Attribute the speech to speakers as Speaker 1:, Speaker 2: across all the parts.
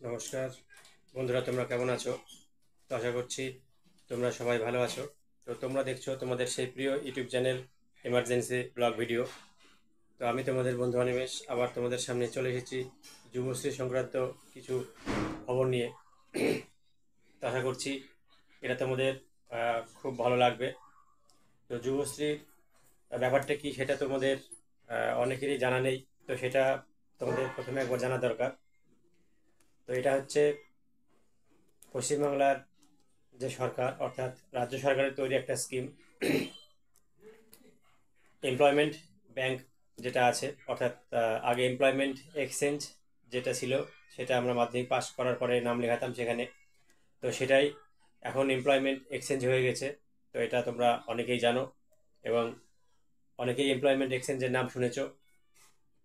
Speaker 1: নমস্কার বন্ধুরা, তোমরা কেমন আছো? তো আশা করছি তোমরা সবাই ভালো আছো। তো তোমরা দেখছো তোমাদের সেই প্রিয় YouTube channel emergency blog video. তো আমি তোমাদের বন্ধু অনিমেষ আবার তোমাদের সামনে চলে এসেছি যুবশ্রী সংক্রান্ত কিছু খবর নিয়ে। তো আশা করছি এটা তোমাদের খুব ভালো লাগবে। তো যুবশ্রীর ব্যাপারটা কি সেটা তোমাদের অনেকেরই জানা নেই। তো সেটা তোমাদের প্রথমে একবার জানা দরকার। তো এটা হচ্ছে পশ্চিমবাংলার যে সরকার অর্থাৎ রাজ্য সরকারের তৈরি একটা স্কিম, এমপ্লয়মেন্ট ব্যাংক যেটা আছে, অর্থাৎ আগে এমপ্লয়মেন্ট এক্সচেঞ্জ যেটা ছিল সেটা আমরা মাধ্যমিক পাস করার পরে নাম লেখাতাম সেখানে। তো সেটাই এখন এমপ্লয়মেন্ট এক্সচেঞ্জ হয়ে গেছে। তো এটা তোমরা অনেকেই জানো এবং অনেকেই এমপ্লয়মেন্ট এক্সচেঞ্জের নাম শুনেছো।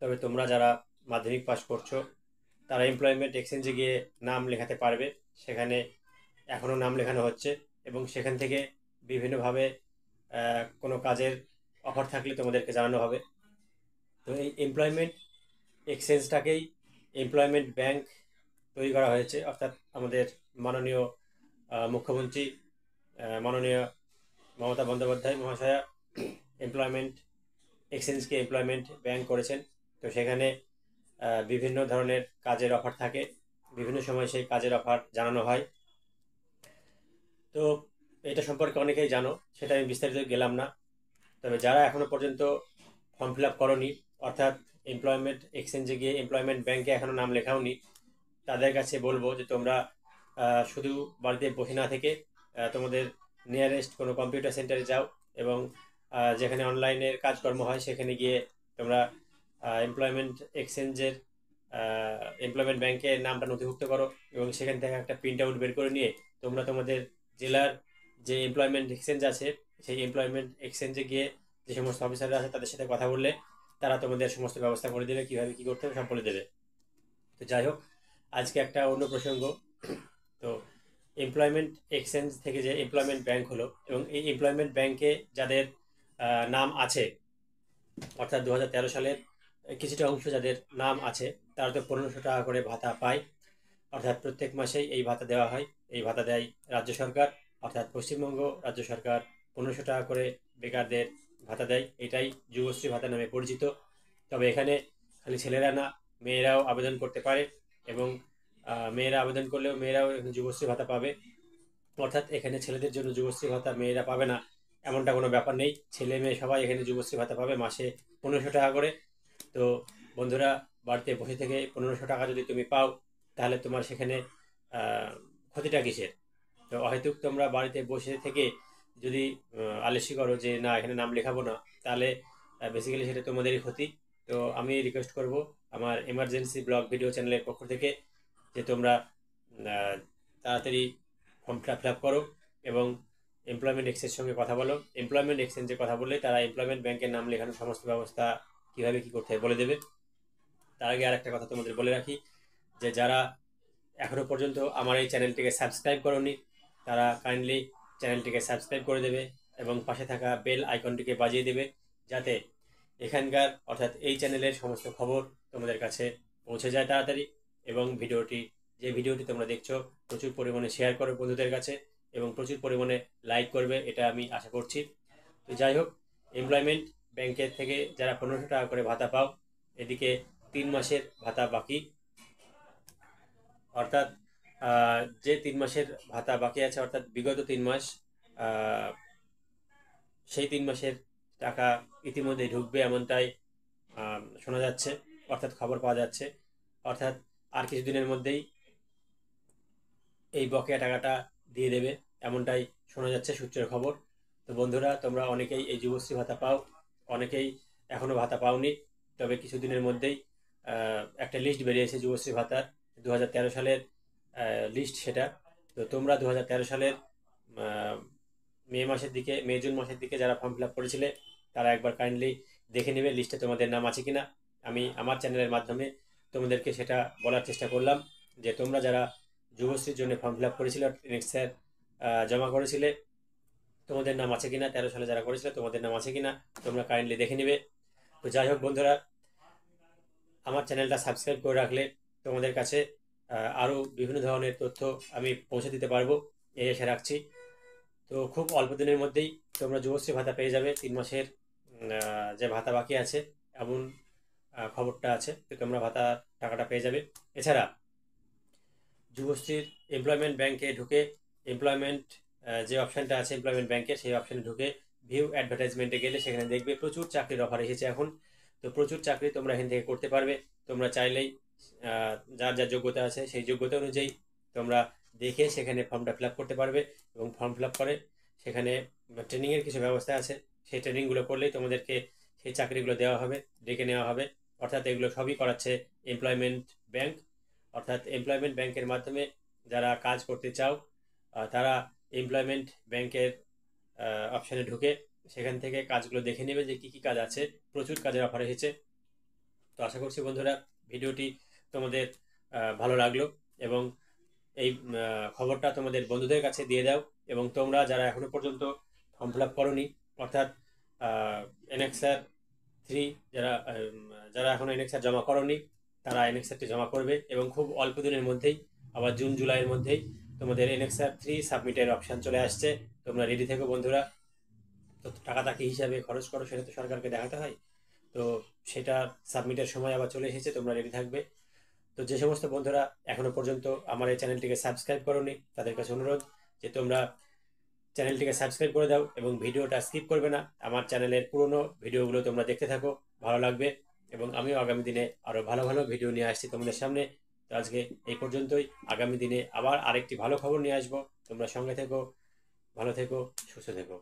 Speaker 1: তবে তোমরা যারা মাধ্যমিক পাস করছো তারা এমপ্লয়মেন্ট এক্সচেঞ্জে গিয়ে নাম লেখাতে পারবে। সেখানে এখনও নাম লেখানো হচ্ছে এবং সেখান থেকে বিভিন্নভাবে কোনো কাজের অফার থাকলে তোমাদেরকে জানানো হবে। তো এই এমপ্লয়মেন্ট এক্সচেঞ্জটাকেই এমপ্লয়মেন্ট ব্যাংক তৈরি করা হয়েছে, অর্থাৎ আমাদের মাননীয় মুখ্যমন্ত্রী মাননীয় মমতা বন্দ্যোপাধ্যায় মহাশয়া এমপ্লয়মেন্ট এক্সচেঞ্জকে এমপ্লয়মেন্ট ব্যাংক করেছেন। তো সেখানে বিভিন্ন ধরনের কাজের অফার থাকে, বিভিন্ন সময় সেই কাজের অফার জানানো হয়। তো এটা সম্পর্কে অনেকেই জানো, সেটা আমি বিস্তারিত গেলাম না। তবে যারা এখনো পর্যন্ত ফর্ম ফিল আপ করনি, অর্থাৎ এমপ্লয়মেন্ট এক্সচেঞ্জে গিয়ে এমপ্লয়মেন্ট ব্যাংকে এখনো নাম লেখাওনি, তাদের কাছে বলবো যে তোমরা শুধু বাড়িতে বসে না থেকে তোমাদের নিয়ারেস্ট কোনো কম্পিউটার সেন্টারে যাও এবং যেখানে অনলাইনের কাজকর্ম হয় সেখানে গিয়ে তোমরা এমপ্লয়মেন্ট এক্সচেঞ্জের এমপ্লয়মেন্ট ব্যাংকের নামটা নথিভুক্ত করো এবং সেখান থেকে একটা প্রিন্ট আউট বের করে নিয়ে তোমরা তোমাদের জেলার যে এমপ্লয়মেন্ট এক্সচেঞ্জ আছে সেই এমপ্লয়মেন্ট এক্সচেঞ্জে গিয়ে যে সমস্ত অফিসাররা আছে তাদের সাথে কথা বললে তারা তোমাদের সমস্ত ব্যবস্থা করে দেবে, কীভাবে কী করতে হবে সব বলে দেবে। তো যাই হোক, আজকে একটা অন্য প্রসঙ্গ। তো এমপ্লয়মেন্ট এক্সচেঞ্জ থেকে যে এমপ্লয়মেন্ট ব্যাংক হলো এবং এই এমপ্লয়মেন্ট ব্যাংকে যাদের নাম আছে, অর্থাৎ 2013 সালের কিছুটা অংশ যাদের নাম আছে, তারা তো 1500 টাকা করে ভাতা পায়। অর্থাৎ প্রত্যেক মাসেই এই ভাতা দেওয়া হয়। এই ভাতা দেয় রাজ্য সরকার, অর্থাৎ পশ্চিমবঙ্গ রাজ্য সরকার 1500 টাকা করে বেকারদের ভাতা দেয়। এটাই যুবশ্রী ভাতা নামে পরিচিত। তবে এখানে খালি ছেলেরা না, মেয়েরাও আবেদন করতে পারে এবং মেয়েরা আবেদন করলেও মেয়েরাও এখানে যুবশ্রী ভাতা পাবে। অর্থাৎ এখানে ছেলেদের জন্য যুবশ্রী ভাতা মেয়েরা পাবে না এমনটা কোনো ব্যাপার নেই, ছেলে মেয়ে সবাই এখানে যুবশ্রী ভাতা পাবে মাসে 1500 টাকা করে। তো বন্ধুরা, বাড়িতে বসে থেকে 1500 টাকা যদি তুমি পাও তাহলে তোমার সেখানে ক্ষতিটা কিসের? তো হয়তো তোমরা বাড়িতে বসে থেকে যদি আলস্যি করো যে না এখানে নাম লেখাবো না, তাহলে বেসিক্যালি সেটা তোমাদেরই ক্ষতি। তো আমি রিকোয়েস্ট করব আমার এমার্জেন্সি ব্লগ ভিডিও চ্যানেলের পক্ষ থেকে যে তোমরা তাড়াতাড়ি ফর্মটা ফিল আপ করো এবং এমপ্লয়মেন্ট এক্সচেঞ্জের সঙ্গে কথা বলো। এমপ্লয়মেন্ট এক্সচেঞ্জে কথা বললে তারা এমপ্লয়মেন্ট ব্যাংকের নাম লেখানোর সমস্ত ব্যবস্থা কীভাবে কী করতে হয় বলে দেবে। তার আগে আর একটা কথা তোমাদের বলে রাখি যে যারা এখনো পর্যন্ত আমার এই চ্যানেলটিকে সাবস্ক্রাইব করোনি তারা কাইন্ডলি চ্যানেলটিকে সাবস্ক্রাইব করে দেবে এবং পাশে থাকা বেল আইকনটিকে বাজিয়ে দেবে, যাতে এখানকার অর্থাৎ এই চ্যানেলের সমস্ত খবর তোমাদের কাছে পৌঁছে যায় তাড়াতাড়ি। এবং যে ভিডিওটি তোমরা দেখছো প্রচুর পরিমাণে শেয়ার করো বন্ধুদের কাছে এবং প্রচুর পরিমাণে লাইক করবে, এটা আমি আশা করছি। তো যাই হোক, এমপ্লয়মেন্ট ব্যাংকের থেকে যারা 1500 টাকা করে ভাতা পাও, এদিকে 3 মাসের ভাতা বাকি, অর্থাৎ যে 3 মাসের ভাতা বাকি আছে অর্থাৎ বিগত 3 মাস, সেই 3 মাসের টাকা ইতিমধ্যে ঢুকবে এমনটাই শোনা যাচ্ছে, অর্থাৎ খবর পাওয়া যাচ্ছে। অর্থাৎ আর কিছুদিনের মধ্যেই এই বকেয়া টাকাটা দিয়ে দেবে এমনটাই শোনা যাচ্ছে, সূত্রের খবর। তো বন্ধুরা, তোমরা অনেকেই এই যুবশ্রী ভাতা পাও, অনেকেই এখনও ভাতা পাওনি। তবে কিছুদিনের মধ্যেই একটা লিস্ট বেরিয়েছে যুবশ্রী ভাতার, 2013 সালের লিস্ট সেটা। তো তোমরা 2013 সালের মে জুন মাসের দিকে যারা ফর্ম ফিল আপ করেছিলে তারা একবার কাইন্ডলি দেখে নেবে লিস্টে তোমাদের নাম আছে কিনা। আমি আমার চ্যানেলের মাধ্যমে তোমাদেরকে সেটা বলার চেষ্টা করলাম যে তোমরা যারা যুবশ্রীর জন্য ফর্ম ফিল আপ করেছিলে, স্যার জমা করেছিলে, তোমাদের নাম আছে কিনা, 13 সালে যারা করেছিলে তোমাদের নাম আছে কিনা তোমরা কাইন্ডলি দেখে নেবে। তো যাই হোক বন্ধুরা, আমার চ্যানেলটা সাবস্ক্রাইব করে রাখলে তোমাদের কাছে আরও বিভিন্ন ধরনের তথ্য আমি পৌঁছে দিতে পারবো, এই আশা রাখছি। তো খুব অল্প দিনের মধ্যেই তোমরা যুবশ্রী ভাতা পেয়ে যাবে। 3 মাসের যে ভাতা বাকি আছে এমন খবরটা আছে, তো তোমরা ভাতা টাকাটা পেয়ে যাবে। এছাড়া যুবশ্রীর এমপ্লয়মেন্ট ব্যাংকে ঢুকে এমপ্লয়মেন্ট যে অপশানটা আছে এমপ্লয়মেন্ট ব্যাংকে, সেই অপশানে ঢুকে ভিউ অ্যাডভার্টাইজমেন্টে গেলে সেখানে দেখবে প্রচুর চাকরির অফার এসেছে এখন। তো প্রচুর চাকরি তোমরা এখান থেকে করতে পারবে। তোমরা চাইলেই যার যার যোগ্যতা আছে সেই যোগ্যতা অনুযায়ী তোমরা দেখে সেখানে ফর্মটা ফিল আপ করতে পারবে, এবং ফর্ম ফিল আপ করে সেখানে ট্রেনিংয়ের কিছু ব্যবস্থা আছে। সেই ট্রেনিংগুলো করলেই তোমাদেরকে সেই চাকরিগুলো দেওয়া হবে, ডেকে নেওয়া হবে। অর্থাৎ এগুলো সবই করাচ্ছে এমপ্লয়মেন্ট ব্যাংক। অর্থাৎ এমপ্লয়মেন্ট ব্যাংকের মাধ্যমে যারা কাজ করতে চাও তারা এমপ্লয়মেন্ট ব্যাংকের অপশানে ঢুকে সেখান থেকে কাজগুলো দেখে নেবে যে কী কী কাজ আছে। প্রচুর কাজের অফার এসেছে। তো আশা করছি বন্ধুরা ভিডিওটি তোমাদের ভালো লাগলো, এবং এই খবরটা তোমাদের বন্ধুদের কাছে দিয়ে দাও। এবং তোমরা যারা এখনো পর্যন্ত ফর্ম ফিল আপ করোনি, অর্থাৎ এনএক্সআর 3 যারা এখনো এনএক্সআর জমা করোনি তারা এনএক্সআরটি জমা করবে, এবং খুব অল্প দিনের মধ্যেই আবার জুন জুলাইয়ের মধ্যেই তোমাদের এনএক্সআর 3 সাবমিটের অপশান চলে আসছে। তোমরা রেডি থেকো বন্ধুরা। তো টাকাটা কি হিসাবে খরচ করো সেটা তো সরকারকে দেখাতে হয়। তো সেটা সাবমিটের সময় আবার চলে এসেছে, তোমরা রেডি থাকবে। তো যে সমস্ত বন্ধুরা এখনো পর্যন্ত আমার এই চ্যানেলটিকে সাবস্ক্রাইব করোনি তাদের কাছে অনুরোধ যে তোমরা চ্যানেলটিকে সাবস্ক্রাইব করে দাও এবং ভিডিওটা স্কিপ করবে না। আমার চ্যানেলের পুরনো ভিডিওগুলো তোমরা দেখতে থাকো, ভালো লাগবে। এবং আমিও আগামী দিনে আরও ভালো ভালো ভিডিও নিয়ে আসছি তোমাদের সামনে। তো আজকে এই পর্যন্তই। আগামী দিনে আবার আরেকটি ভালো খবর নিয়ে আসবো। তোমরা সঙ্গে থেকো, ভালো থেকো, সুস্থ থেকো।